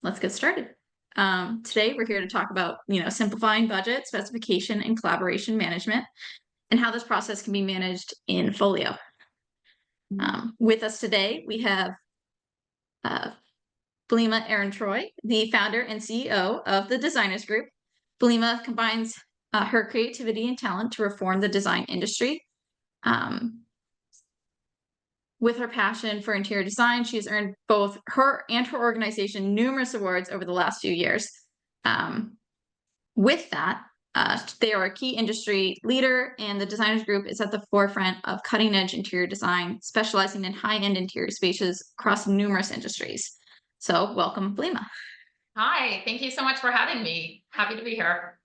let's get started. Today we're here to talk about, simplifying budget, specification, and collaboration management, and how this process can be managed in Fohlio. With us today, we have Blima Ehrentreu, the founder and CEO of the Designers Group. Blima combines her creativity and talent to reform the design industry. With her passion for interior design, she has earned both her and her organization numerous awards over the last few years. With that, they are a key industry leader, and the Designers Group is at the forefront of cutting-edge interior design, specializing in high-end interior spaces across numerous industries. So welcome, Blima. Hi, thank you so much for having me. Happy to be here.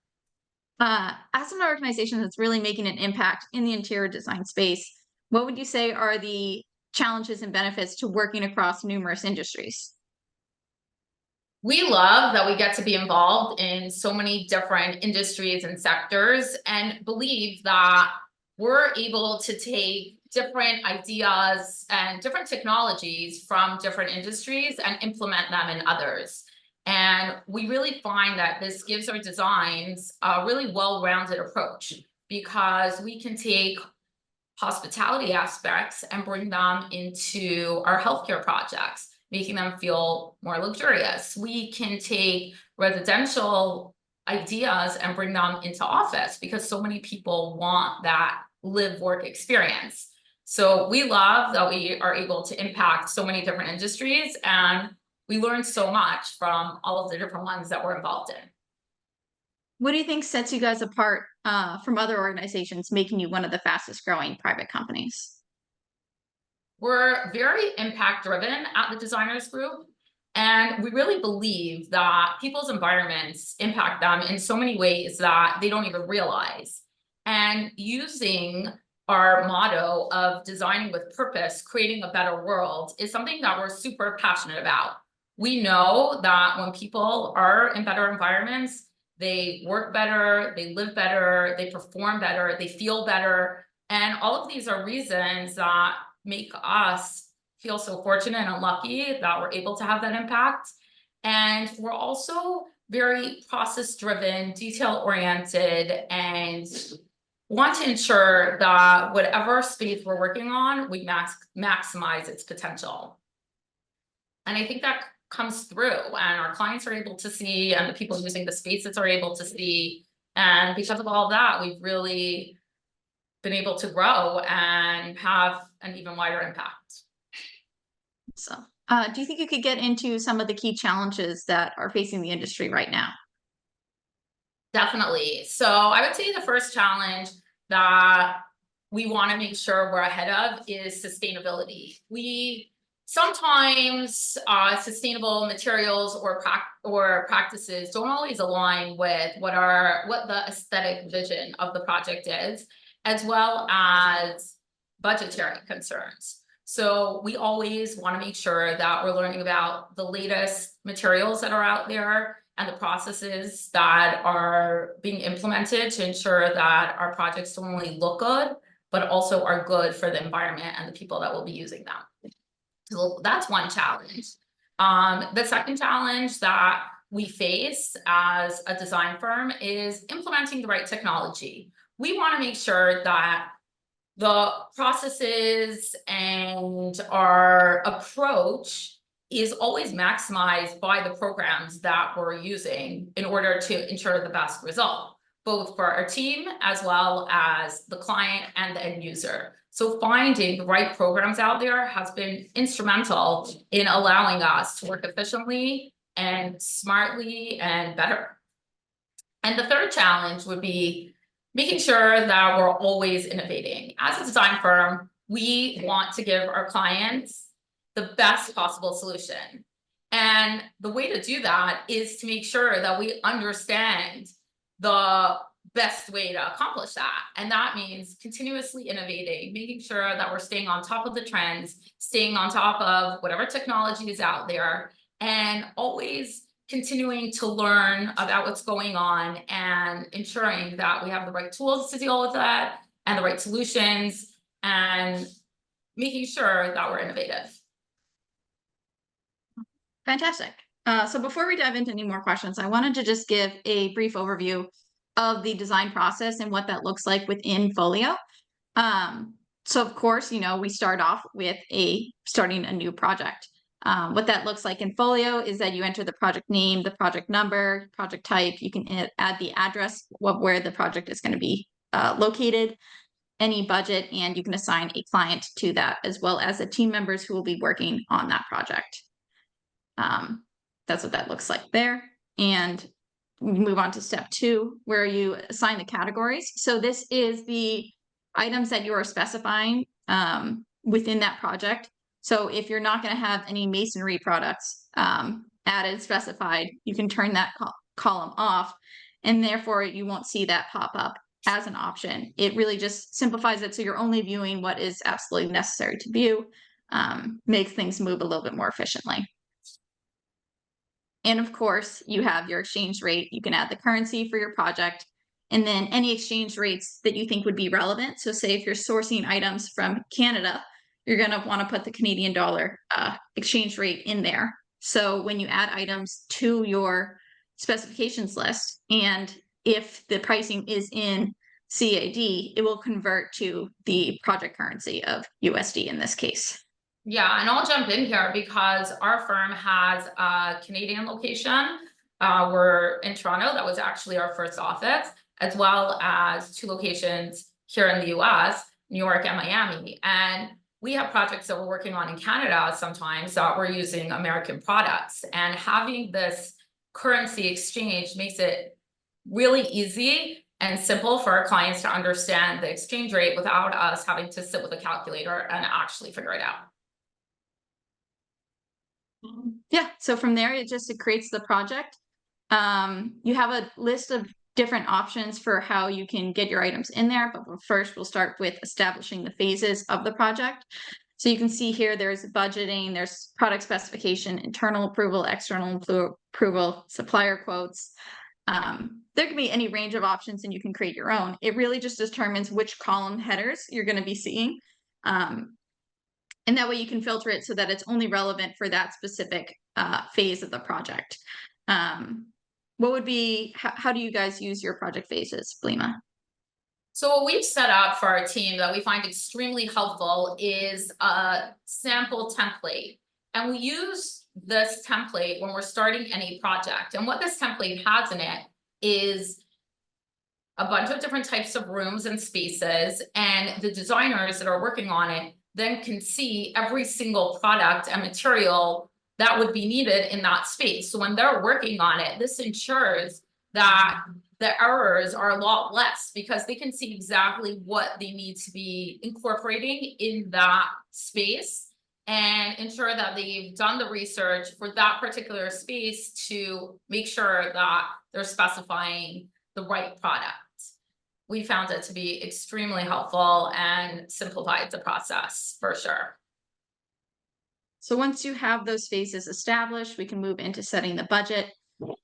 As an organization that's really making an impact in the interior design space, what would you say are the challenges and benefits to working across numerous industries? We love that we get to be involved in so many different industries and sectors, and believe that we're able to take different ideas and different technologies from different industries and implement them in others. And we really find that this gives our designs a really well-rounded approach, because we can take hospitality aspects and bring them into our healthcare projects, making them feel more luxurious. We can take residential ideas and bring them into office, because so many people want that live-work experience. So we love that we are able to impact so many different industries, and we learn so much from all of the different ones that we're involved in. What do you think sets you guys apart from other organizations, making you one of the fastest growing private companies? We're very impact driven at the Designers Group, and we really believe that people's environments impact them in so many ways that they don't even realize. And using our motto of designing with purpose, creating a better world, is something that we're super passionate about. We know that when people are in better environments, they work better, they live better, they perform better, they feel better. And all of these are reasons that make us feel so fortunate and lucky that we're able to have that impact. And we're also very process-driven, detail-oriented, and want to ensure that whatever space we're working on, we maximize its potential. And I think that comes through, and our clients are able to see, and the people using the spaces are able to see. And because of all of that, we've really been able to grow and have an even wider impact. So, do you think you could get into some of the key challenges that are facing the industry right now? Definitely. So I would say the first challenge that we want to make sure we're ahead of is sustainability. Sometimes sustainable materials or practices don't always align with what the aesthetic vision of the project is, as well as budgetary concerns. So we always want to make sure that we're learning about the latest materials that are out there and the processes that are being implemented to ensure that our projects don't only look good, but also are good for the environment and the people that will be using them. So that's one challenge. The second challenge that we face as a design firm is implementing the right technology. We want to make sure that the processes and our approach is always maximized by the programs that we're using in order to ensure the best result, both for our team as well as the client and the end user. So finding the right programs out there has been instrumental in allowing us to work efficiently and smartly and better. And the third challenge would be making sure that we're always innovating. As a design firm, we want to give our clients the best possible solution. And the way to do that is to make sure that we understand the best way to accomplish that. And that means continuously innovating, making sure that we're staying on top of the trends, staying on top of whatever technology is out there, and always continuing to learn about what's going on and ensuring that we have the right tools to deal with that and the right solutions, and making sure that we're innovative. Fantastic. So before we dive into any more questions, I wanted to just give a brief overview of the design process and what that looks like within Fohlio. So of course, we start off with starting a new project. What that looks like in Fohlio is that you enter the project name, the project number, project type. You can add the address of where the project is going to be located, any budget, and you can assign a client to that, as well as the team members who will be working on that project. That's what that looks like there. And we move on to step 2, where you assign the categories. So this is the items that you are specifying within that project. So if you're not going to have any masonry products added, specified, you can turn that column off, and therefore you won't see that pop up as an option. It really just simplifies it so you're only viewing what is absolutely necessary to view, makes things move a little bit more efficiently. And of course, you have your exchange rate. You can add the currency for your project, and then any exchange rates that you think would be relevant. So say if you're sourcing items from Canada, you're going to want to put the Canadian dollar exchange rate in there. So when you add items to your specifications list, and if the pricing is in CAD, it will convert to the project currency of USD in this case. Yeah, and I'll jump in here because our firm has a Canadian location. We're in Toronto. That was actually our first office, as well as 2 locations here in the US, New York and Miami. And we have projects that we're working on in Canada sometimes that we're using American products. And having this currency exchange makes it really easy and simple for our clients to understand the exchange rate without us having to sit with a calculator and actually figure it out. Yeah, so from there, it creates the project. You have a list of different options for how you can get your items in there, but first we'll start with establishing the phases of the project. So you can see here, there's budgeting, there's product specification, internal approval, external approval, supplier quotes. There can be any range of options and you can create your own. It really just determines which column headers you're going to be seeing. And that way you can filter it so that it's only relevant for that specific phase of the project. What would be, how do you guys use your project phases, Blima? So what we've set up for our team that we find extremely helpful is a sample template. And we use this template when we're starting any project. And what this template has in it is a bunch of different types of rooms and spaces, and the designers that are working on it then can see every single product and material that would be needed in that space. So when they're working on it, this ensures that the errors are a lot less because they can see exactly what they need to be incorporating in that space and ensure that they've done the research for that particular space to make sure that they're specifying the right product. We found it to be extremely helpful and simplified the process for sure. So once you have those phases established, we can move into setting the budget.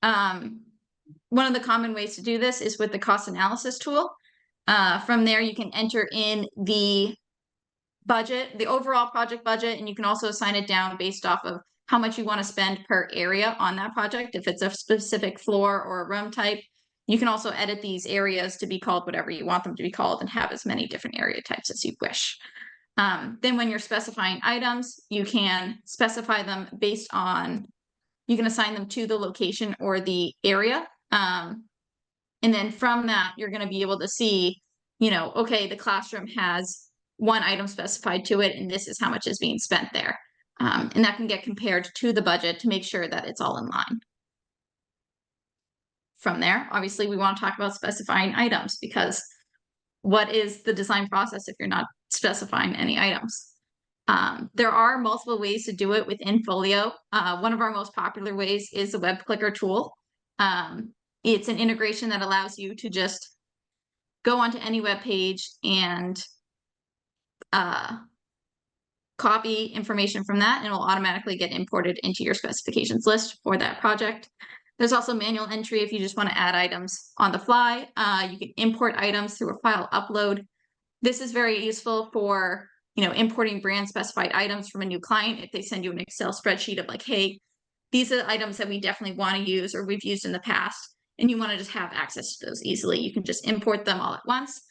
One of the common ways to do this is with the cost analysis tool. From there, you can enter in the budget, the overall project budget, and you can also assign it down based off of how much you want to spend per area on that project. If it's a specific floor or a room type, you can also edit these areas to be called whatever you want them to be called and have as many different area types as you wish. Then when you're specifying items, you can specify them based on, you can assign them to the location or the area. And then from that, you're going to be able to see, okay, the classroom has 1 item specified to it, and this is how much is being spent there. And that can get compared to the budget to make sure that it's all in line. From there, obviously, we want to talk about specifying items, because what is the design process if you're not specifying any items? There are multiple ways to do it within Fohlio. One of our most popular ways is the web clicker tool. It's an integration that allows you to just go onto any web page and copy information from that, and it will automatically get imported into your specifications list for that project. There's also manual entry if you just want to add items on the fly. You can import items through a file upload. This is very useful for, importing brand specified items from a new client. If they send you an Excel spreadsheet of like, hey, these are the items that we definitely want to use or we've used in the past, and you want to just have access to those easily. You can just import them all at once.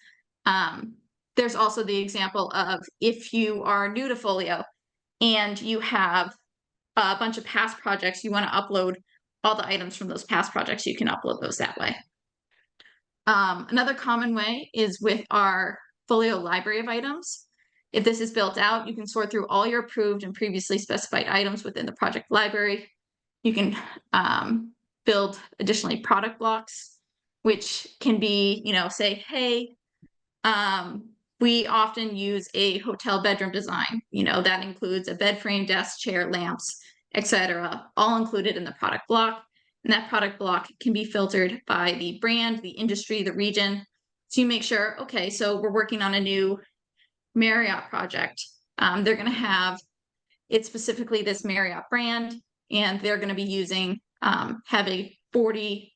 There's also the example of if you are new to Fohlio and you have a bunch of past projects, you want to upload all the items from those past projects, you can upload those that way. Another common way is with our Fohlio library of items. If this is built out, you can sort through all your approved and previously specified items within the project library. You can build additionally product blocks, which can be, say, hey, we often use a hotel bedroom design. That includes a bed frame, desk, chair, lamps, etc., all included in the product block. And that product block can be filtered by the brand, the industry, the region. So you make sure, okay, so we're working on a new Marriott project. They're going to have it specifically this Marriott brand, and they're going to be using having 40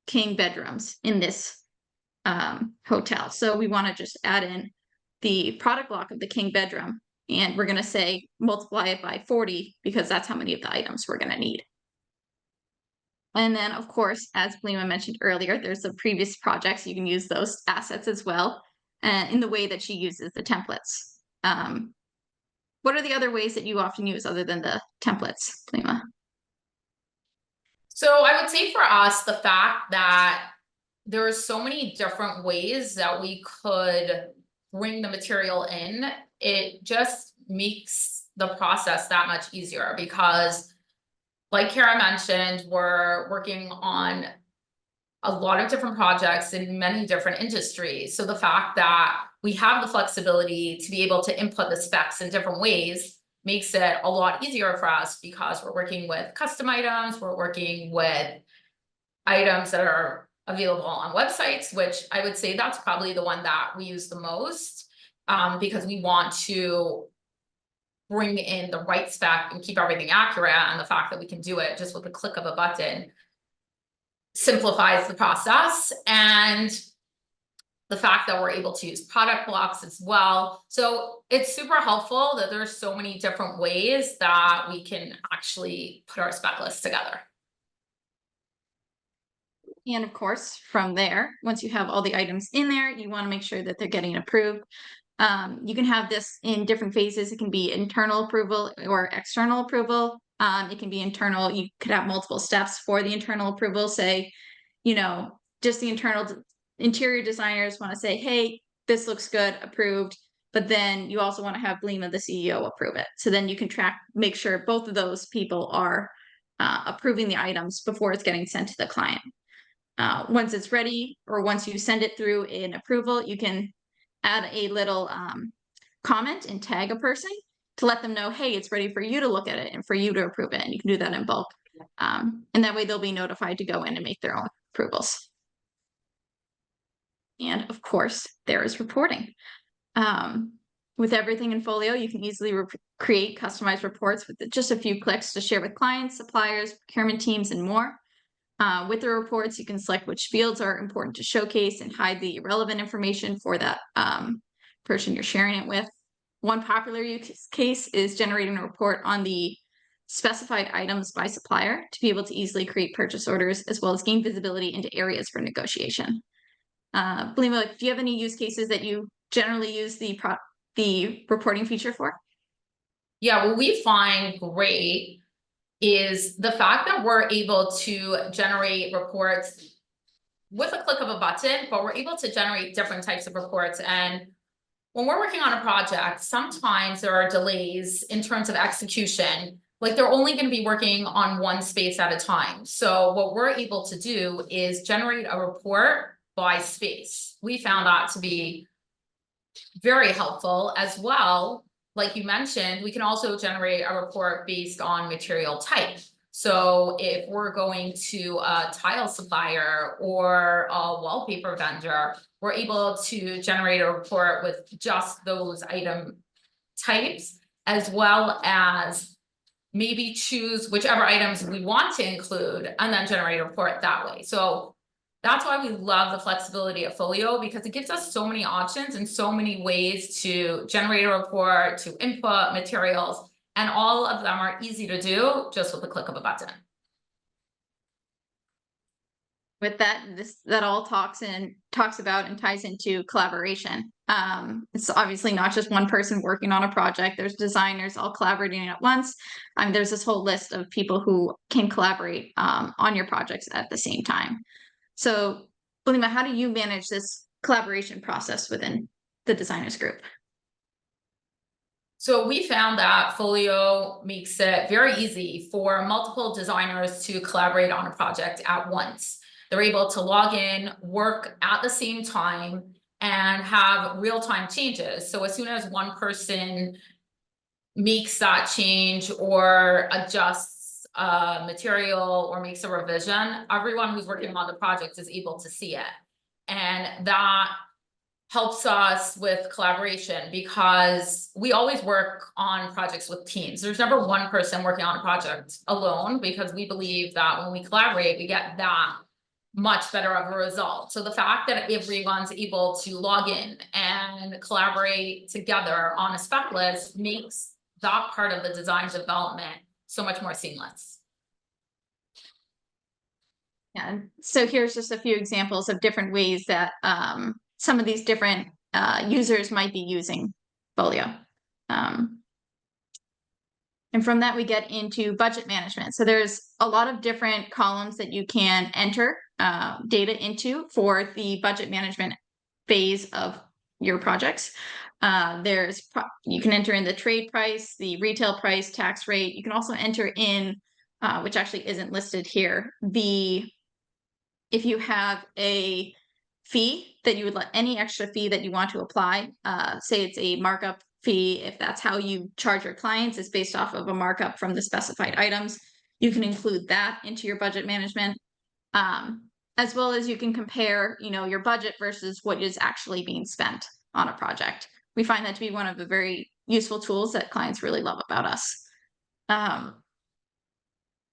king bedrooms in this hotel. So we want to just add in the product block of the king bedroom, and we're going to say multiply it by 40 because that's how many of the items we're going to need. And then, of course, as Blima mentioned earlier, there's the previous projects. You can use those assets as well in the way that she uses the templates. What are the other ways that you often use other than the templates, Blima? So I would say for us, the fact that there are so many different ways that we could bring the material in, it just makes the process that much easier because, like Kara mentioned, we're working on a lot of different projects in many different industries. So the fact that we have the flexibility to be able to input the specs in different ways makes it a lot easier for us because we're working with custom items, we're working with items that are available on websites, which I would say that's probably the one that we use the most because we want to bring in the right spec and keep everything accurate, and the fact that we can do it just with the click of a button simplifies the process, and the fact that we're able to use product blocks as well. So it's super helpful that there's so many different ways that we can actually put our spec list together. And of course, from there, once you have all the items in there, you want to make sure that they're getting approved. You can have this in different phases. It can be internal approval or external approval. It can be internal. You could have multiple steps for the internal approval. Say, just the interior designers want to say, hey, this looks good, approved. But then you also want to have Blima, the CEO, approve it. So then you can make sure both of those people are approving the items before it's getting sent to the client. Once it's ready, or once you send it through in approval, you can add a little comment and tag a person to let them know, hey, it's ready for you to look at it and for you to approve it. And you can do that in bulk. And that way they'll be notified to go in and make their own approvals. And of course, there is reporting. With everything in Fohlio, you can easily create customized reports with just a few clicks to share with clients, suppliers, procurement teams, and more. With the reports, you can select which fields are important to showcase and hide the irrelevant information for that person you're sharing it with. One popular use case is generating a report on the specified items by supplier to be able to easily create purchase orders as well as gain visibility into areas for negotiation. Blima, do you have any use cases that you generally use the reporting feature for? Yeah, what we find great is the fact that we're able to generate reports with a click of a button, but we're able to generate different types of reports. And when we're working on a project, sometimes there are delays in terms of execution. Like they're only going to be working on one space at a time. So what we're able to do is generate a report by space. We found that to be very helpful as well. Like you mentioned, we can also generate a report based on material type. So if we're going to a tile supplier or a wallpaper vendor, we're able to generate a report with just those item types, as well as maybe choose whichever items we want to include and then generate a report that way. So that's why we love the flexibility of Fohlio, because it gives us so many options and so many ways to generate a report, to input materials, And all of them are easy to do just with the click of a button. With that all talks about and ties into collaboration. It's obviously not just one person working on a project. There's designers all collaborating at once. There's this whole list of people who can collaborate on your projects at the same time. So, Blima, how do you manage this collaboration process within the designers group? So we found that Fohlio makes it very easy for multiple designers to collaborate on a project at once. They're able to log in, work at the same time, and have real-time changes. So as soon as one person makes that change or adjusts material or makes a revision, everyone who's working on the project is able to see it. And that helps us with collaboration because we always work on projects with teams. There's never one person working on a project alone, because we believe that when we collaborate, we get that much better of a result. So the fact that everyone's able to log in and collaborate together on a spec list makes that part of the design development so much more seamless. Yeah, so here's just a few examples of different ways that some of these different users might be using Fohlio. And from that, we get into budget management. So there's a lot of different columns that you can enter data into for the budget management phase of your projects. You can enter in the trade price, the retail price, tax rate. You can also enter in, which actually isn't listed here, if you have a fee that you would let any extra fee that you want to apply, say it's a markup fee, if that's how you charge your clients, is based off of a markup from the specified items, you can include that into your budget management, as well as you can compare, your budget versus what is actually being spent on a project. We find that to be one of the very useful tools that clients really love about us.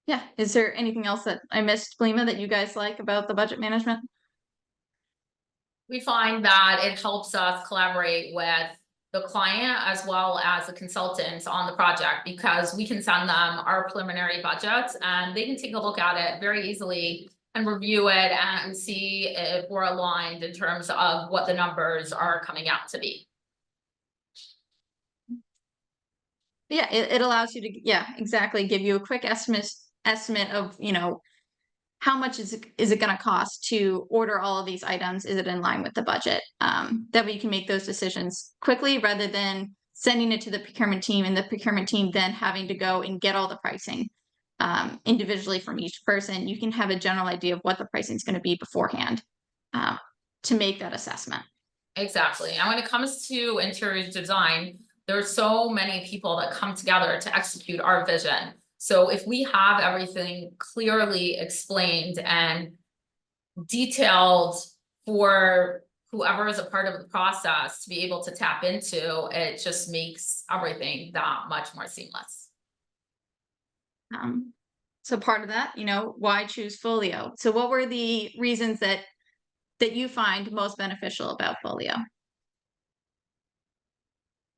Yeah, is there anything else that I missed, Blima, that you guys like about the budget management? We find that it helps us collaborate with the client as well as the consultants on the project, because we can send them our preliminary budgets and they can take a look at it very easily and review it and see if we're aligned in terms of what the numbers are coming out to be. Yeah, it allows you to, exactly, give you a quick estimate of, how much is it going to cost to order all of these items? Is it in line with the budget? That way you can make those decisions quickly rather than sending it to the procurement team and the procurement team then having to go and get all the pricing individually from each person. You can have a general idea of what the pricing is going to be beforehand to make that assessment. Exactly. And when it comes to interior design, there's so many people that come together to execute our vision. So if we have everything clearly explained and detailed for whoever is a part of the process to be able to tap into, it just makes everything that much more seamless. So part of that, why choose Fohlio? So what were the reasons that you find most beneficial about Fohlio?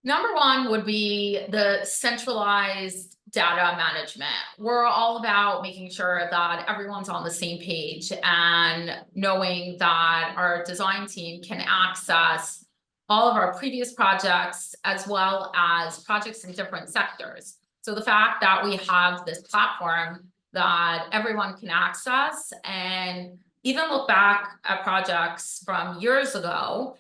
Number one would be the centralized data management. We're all about making sure that everyone's on the same page and knowing that our design team can access all of our previous projects as well as projects in different sectors. So the fact that we have this platform that everyone can access and even look back at projects from years ago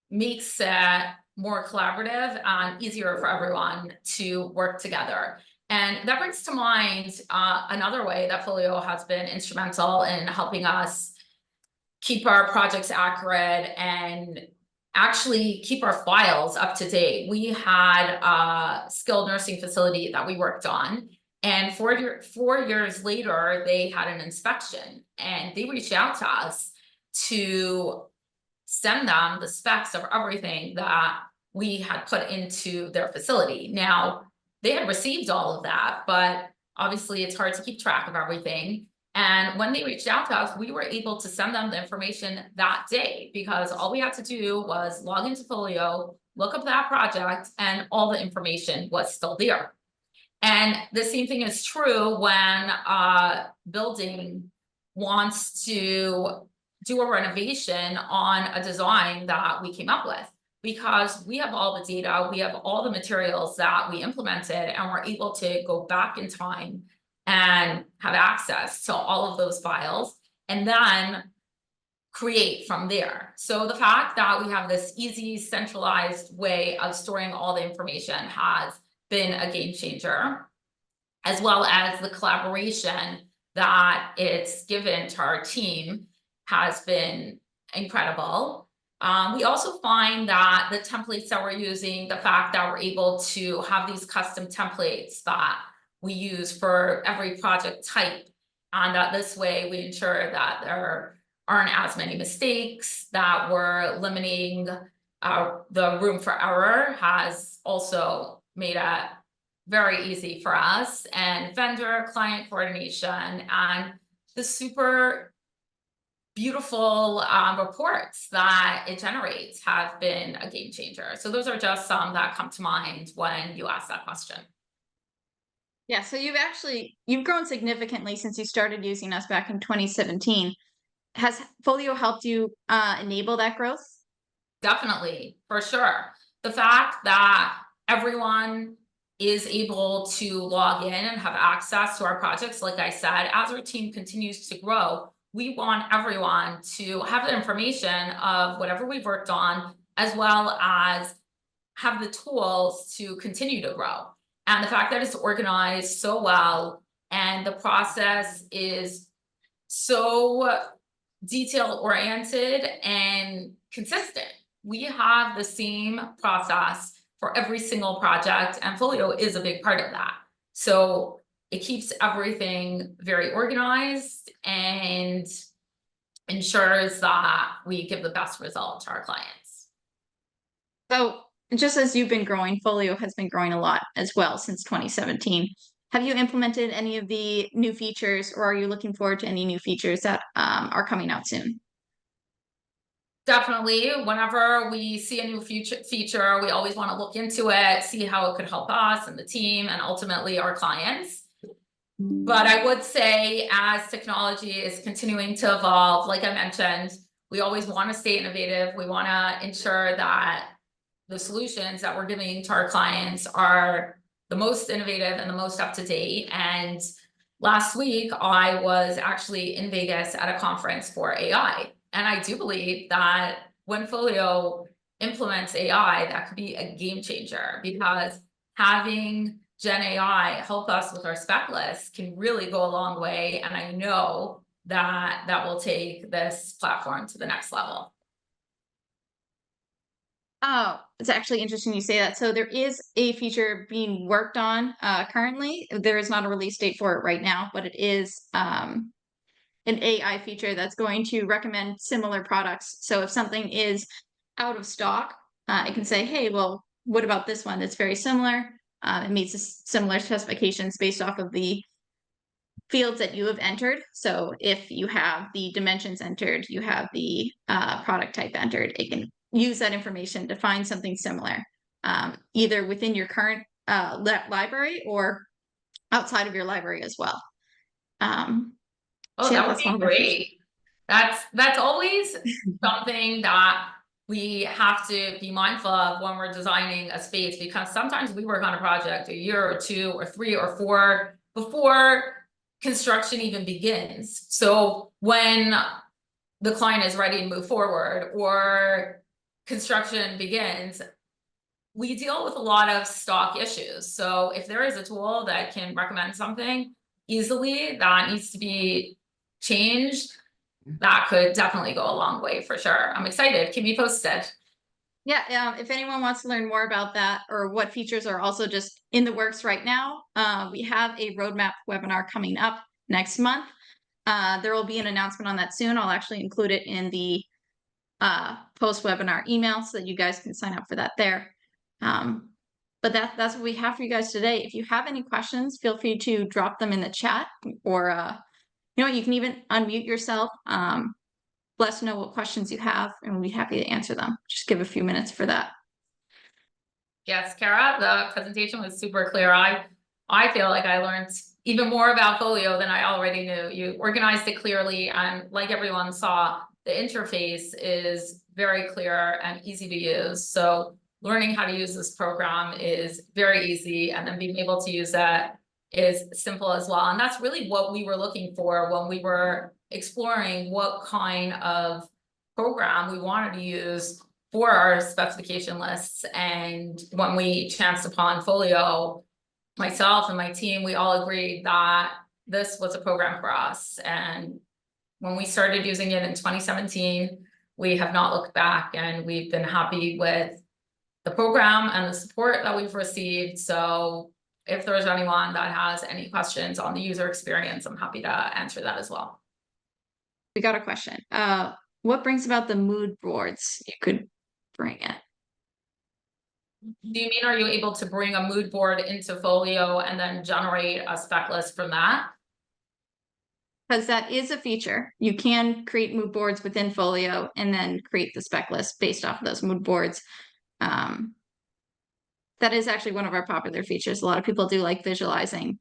makes it more collaborative and easier for everyone to work together. And that brings to mind another way that Fohlio has been instrumental in helping us keep our projects accurate and actually keep our files up to date. We had a skilled nursing facility that we worked on, and 4 years later, they had an inspection and they reached out to us to send them the specs of everything that we had put into their facility. Now, they had received all of that, but obviously it's hard to keep track of everything. And when they reached out to us, we were able to send them the information that day because all we had to do was log into Fohlio, look up that project, and all the information was still there. And the same thing is true when a building wants to do a renovation on a design that we came up with. Because we have all the data, we have all the materials that we implemented, and we're able to go back in time and have access to all of those files, and then create from there. So the fact that we have this easy, centralized way of storing all the information has been a game changer, as well as the collaboration that it's given to our team has been incredible. We also find that the templates that we're using, the fact that we're able to have these custom templates that we use for every project type, and that this way we ensure that there aren't as many mistakes, that we're limiting the room for error, has also made it very easy for us, and vendor client coordination and the super beautiful reports that it generates have been a game changer. So those are just some that come to mind when you ask that question. Yeah, so you've grown significantly since you started using us back in 2017. Has Fohlio helped you enable that growth? Definitely, for sure. The fact that everyone is able to log in and have access to our projects, like I said, as our team continues to grow, we want everyone to have the information of whatever we've worked on, as well as have the tools to continue to grow. And the fact that it's organized so well and the process is so detail oriented and consistent. We have the same process for every single project, and Fohlio is a big part of that. So it keeps everything very organized and ensures that we give the best result to our clients. So just as you've been growing, Fohlio has been growing a lot as well since 2017. Have you implemented any of the new features, or are you looking forward to any new features that are coming out soon? Definitely, whenever we see a new feature, we always want to look into it, see how it could help us and the team and ultimately our clients. But I would say as technology is continuing to evolve, like I mentioned, we always want to stay innovative. We want to ensure that the solutions that we're giving to our clients are the most innovative and the most up to date. And last week, I was actually in Vegas at a conference for AI. And I do believe that when Fohlio implements AI, that could be a game changer, because having Gen AI help us with our spec list can really go a long way. And I know that that will take this platform to the next level. Oh, it's actually interesting you say that. So there is a feature being worked on currently. There is not a release date for it right now, but it is an AI feature that's going to recommend similar products. So if something is out of stock, it can say, hey, well, what about this one that's very similar? It meets similar specifications based off of the fields that you have entered. So if you have the dimensions entered, you have the product type entered, it can use that information to find something similar, either within your current library or outside of your library as well. Oh, so yeah, that would that's one be of my features. great. That's always something that we have to be mindful of when we're designing a space, because sometimes we work on a project a year or 2 or 3 or 4 before construction even begins. So when the client is ready to move forward or construction begins, we deal with a lot of stock issues. So if there is a tool that can recommend something easily that needs to be changed, that could definitely go a long way for sure. I'm excited. Keep me posted. Yeah, if anyone wants to learn more about that or what features are also just in the works right now, we have a roadmap webinar coming up next month. There will be an announcement on that soon. I'll actually include it in the post-webinar email so that you guys can sign up for that there. But that's what we have for you guys today. If you have any questions, feel free to drop them in the chat, or you can even unmute yourself. Let us know what questions you have, and we'll be happy to answer them. Just give a few minutes for that. Yes, Kara, the presentation was super clear. I I feel like I learned even more about Fohlio than I already knew. You organized it clearly, and like everyone saw, the interface is very clear and easy to use. So learning how to use this program is very easy, and then being able to use that is simple as well. And that's really what we were looking for when we were exploring what kind of program we wanted to use for our specification lists. And when we chanced upon Fohlio, myself and my team, we all agreed that this was a program for us. And when we started using it in 2017, we have not looked back, and we've been happy with the program and the support that we've received. So if there's anyone that has any questions on the user experience, I'm happy to answer that as well. We got a question. What brings about the mood boards? You could bring it. Do you mean, are you able to bring a mood board into Fohlio and then generate a spec list from that? Because that is a feature. You can create mood boards within Fohlio and then create the spec list based off of those mood boards. That is actually one of our popular features. A lot of people do like visualizing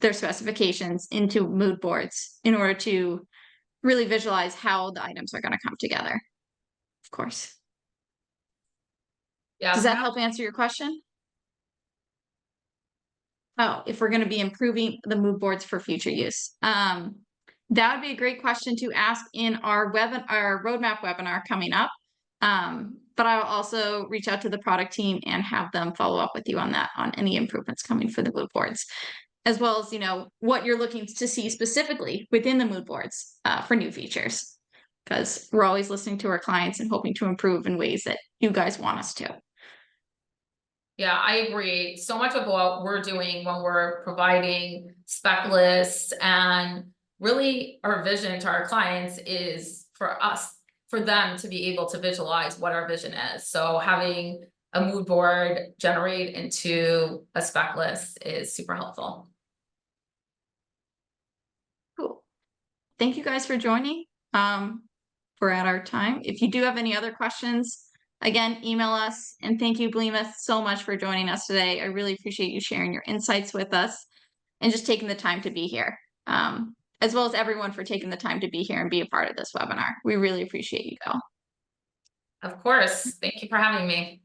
their specifications into mood boards in order to really visualize how the items are going to come together. Of course. Yeah. Does that help answer your question? Oh, if we're going to be improving the mood boards for future use. That would be a great question to ask in our roadmap webinar coming up. But I'll also reach out to the product team and have them follow up with you on that, on any improvements coming for the mood boards, as well as, what you're looking to see specifically within the mood boards for new features, because we're always listening to our clients and hoping to improve in ways that you guys want us to. Yeah, I agree. So much of what we're doing when we're providing spec lists and really our vision to our clients is for them to be able to visualize what our vision is. So having a mood board generate into a spec list is super helpful. Cool. Thank you guys for joining. We're at our time. If you do have any other questions, again, email us. And thank you, Blima, so much for joining us today. I really appreciate you sharing your insights with us and just taking the time to be here, as well as everyone for taking the time to be here and be a part of this webinar. We really appreciate you all. Of course. Thank you for having me.